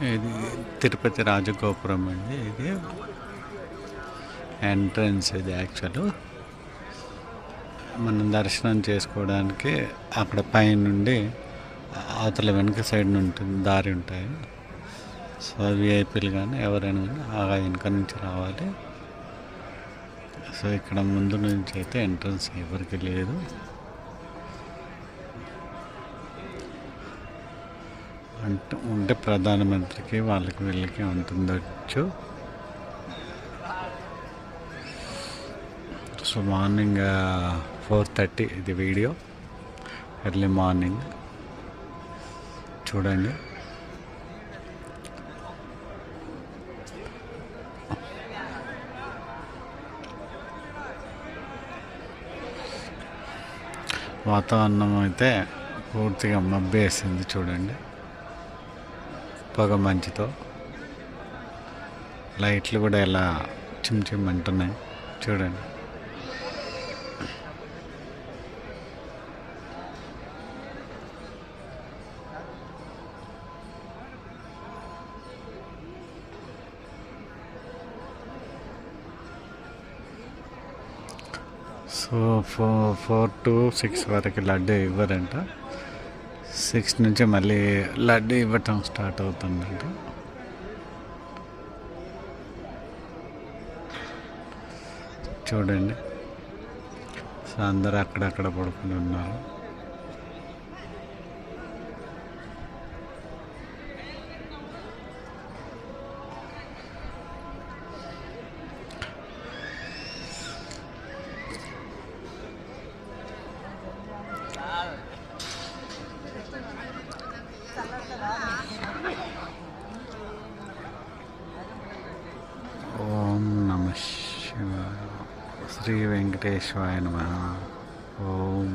ఇది తిరుపతి రాజగోపురం అండి. ఇది ఎంట్రన్స్. ఇది యాక్చువల్ మనం దర్శనం చేసుకోవడానికి అక్కడ పైనుండి అవతల వెనుక సైడ్ ఉంటుంది దారి ఉంటాయి. సో విఐపీలు కానీ ఎవరైనా కానీ ఆ వెనుక నుంచి రావాలి. సో ఇక్కడ ముందు నుంచి అయితే ఎంట్రన్స్ ఎవరికి లేదు. ఉంటే ప్రధానమంత్రికి వాళ్ళకి వీళ్ళకి ఉంటుండొచ్చు. సో మార్నింగ్ 4:30 ఇది వీడియో. ఎర్లీ మార్నింగ్ చూడండి. వాతావరణం అయితే పూర్తిగా మబ్బేసింది చూడండి, పొగ మంచుతో. లైట్లు కూడా ఎలా చిమ్ అంటున్నాయి చూడండి. సో 4 to 6 వరకు లడ్డు ఇవ్వరంట. 6 నుంచి మళ్ళీ లడ్డు ఇవ్వటం స్టార్ట్ అవుతుందంట. చూడండి, సో అందరూ అక్కడక్కడ పడుకుని ఉన్నారు. ఓం నమః శివాయ. శ్రీ వెంకటేశ్వరాయ నమః. ఓం